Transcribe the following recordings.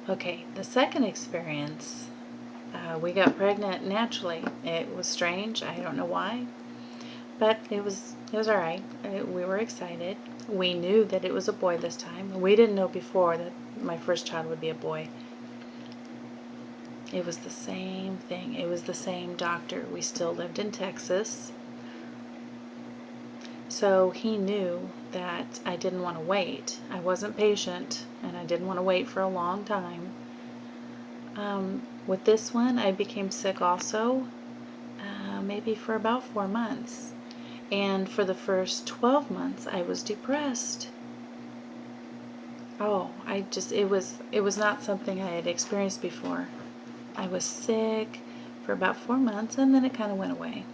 Okay, the second experience, we got pregnant naturally. It was strange. I don't know why, but it was all right. We were excited. We knew that it was a boy this time. We didn't know before that my first child would be a boy. It was the same thing. It was the same doctor. We still lived in Texas. So he knew that I didn't want to wait. I wasn't patient and I didn't want to wait for a long time. With this one, I became sick also, maybe for about 4 months. And for the first 12 months, I was depressed. Oh, it was not something I had experienced before. I was sick for about 4 months and then it kind of went away.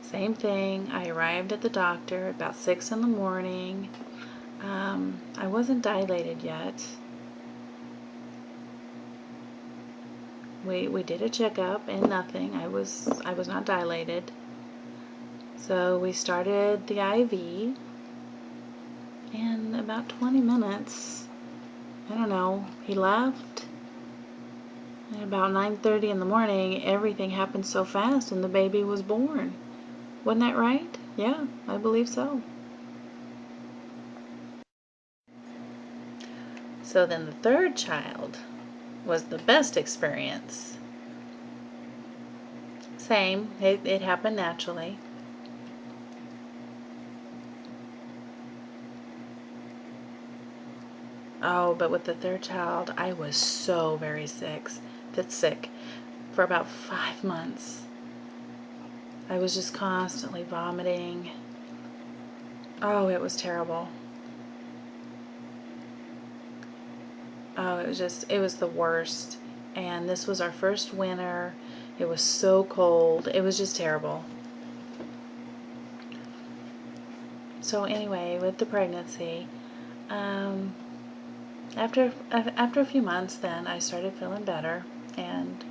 Same thing. I arrived at the doctor about 6 in the morning. I wasn't dilated yet. We did a checkup and nothing. I was not dilated. So we started the IV. In about 20 minutes, I don't know, he left. At about 9:30 in the morning, everything happened so fast and the baby was born. Wasn't that right? Yeah, I believe so. So then the third child was the best experience. Same, it happened naturally. Oh, but with the third child, I was so very sick for about 5 months. I was just constantly vomiting. Oh, it was terrible. Oh, it was the worst. And this was our first winter. It was so cold. It was just terrible. So anyway, with the pregnancy, um, after a few months, then I started feeling better, and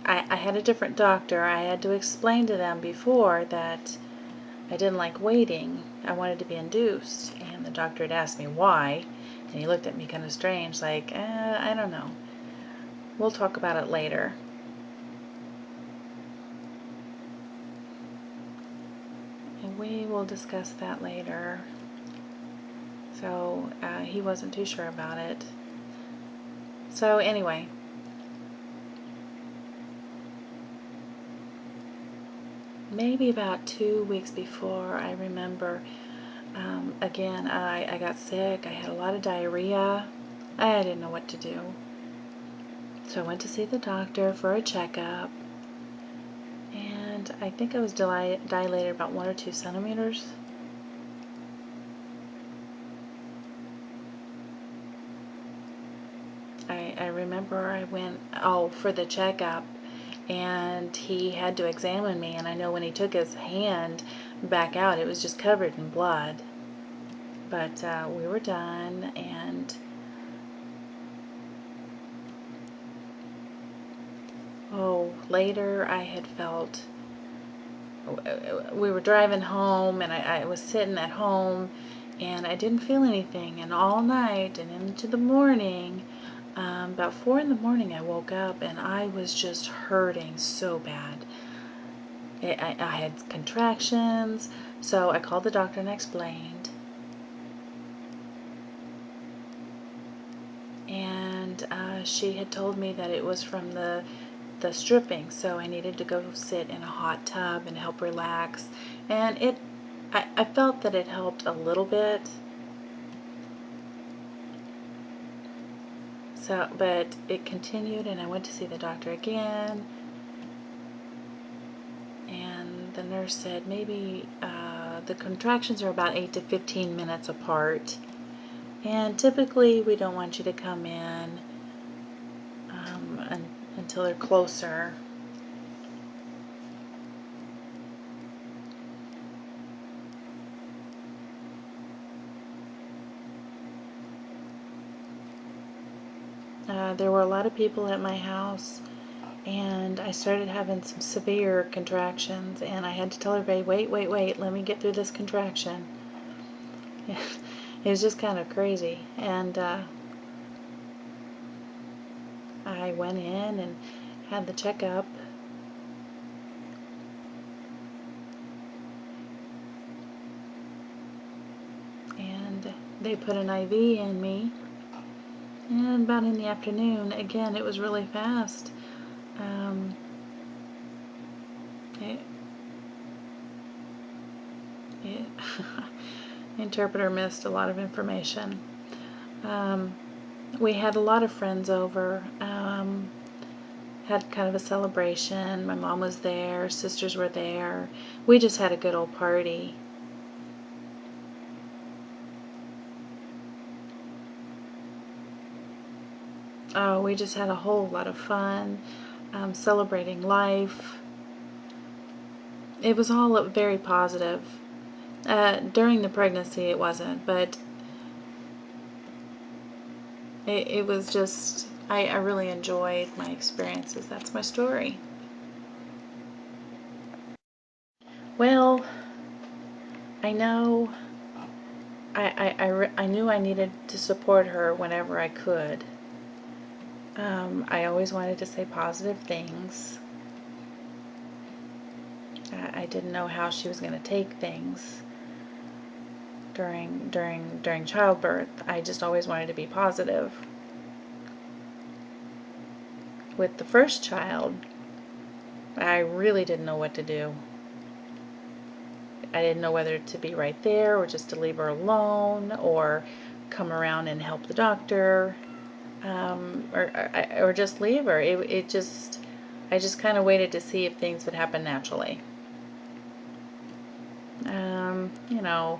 I had a different doctor. I had to explain to them before that I didn't like waiting. I wanted to be induced, and the doctor had asked me why, and he looked at me kind of strange, like, I don't know. We'll talk about it later. And we will discuss that later. So he wasn't too sure about it. So anyway, maybe about 2 weeks before, I remember, again, I got sick. I had a lot of diarrhea. I didn't know what to do. So I went to see the doctor for a checkup. And I think I was dilated about 1 or 2 centimeters. I remember I went, for the checkup, and he had to examine me, and I know when he took his hand back out, it was just covered in blood. But we were done, and later I had felt, we were driving home, and I was sitting at home, and I didn't feel anything, and all night and into the morning, about 4 in the morning, I woke up, and I was just hurting so bad. I had contractions, so I called the doctor and explained. And she had told me that it was from the stripping, so I needed to go sit in a hot tub and help relax. And I felt that it helped a little bit. So, but it continued, and I went to see the doctor again. And the nurse said maybe the contractions are about 8 to 15 minutes apart. And typically, we don't want you to come in until they're closer. There were a lot of people at my house, and I started having some severe contractions, and I had to tell everybody, wait, wait, wait, let me get through this contraction. It was just kind of crazy, and I went in and had the checkup, and they put an IV in me, and about in the afternoon, again, it was really fast. Um, it, it interpreter missed a lot of information. Um, we had a lot of friends over, had kind of a celebration. My mom was there, sisters were there. We just had a good old party. Oh, we just had a whole lot of fun, celebrating life. It was all very positive. During the pregnancy, it wasn't, but it was just, I really enjoyed my experiences. That's my story. Well, I know I knew I needed to support her whenever I could. I always wanted to say positive things. I didn't know how she was going to take things during childbirth. I just always wanted to be positive. With the first child, I really didn't know what to do. I didn't know whether to be right there or just to leave her alone or come around and help the doctor, or just leave her. I just kind of waited to see if things would happen naturally. You know,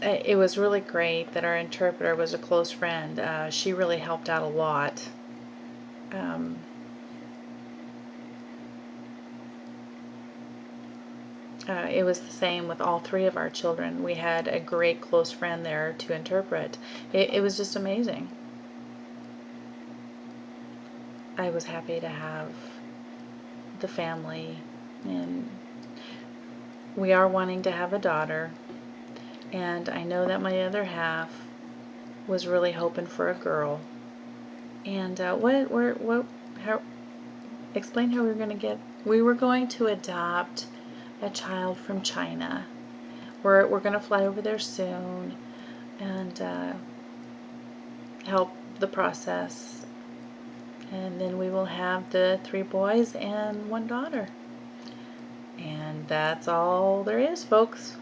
it was really great that our interpreter was a close friend. She really helped out a lot. Um, it was the same with all three of our children. We had a great close friend there to interpret. It was just amazing. I was happy to have the family, and we are wanting to have a daughter, and I know that my other half was really hoping for a girl. And how, explain how we were going to get, we were going to adopt a child from China. We're going to fly over there soon and help the process. And then we will have the 3 boys and 1 daughter. And that's all there is, folks.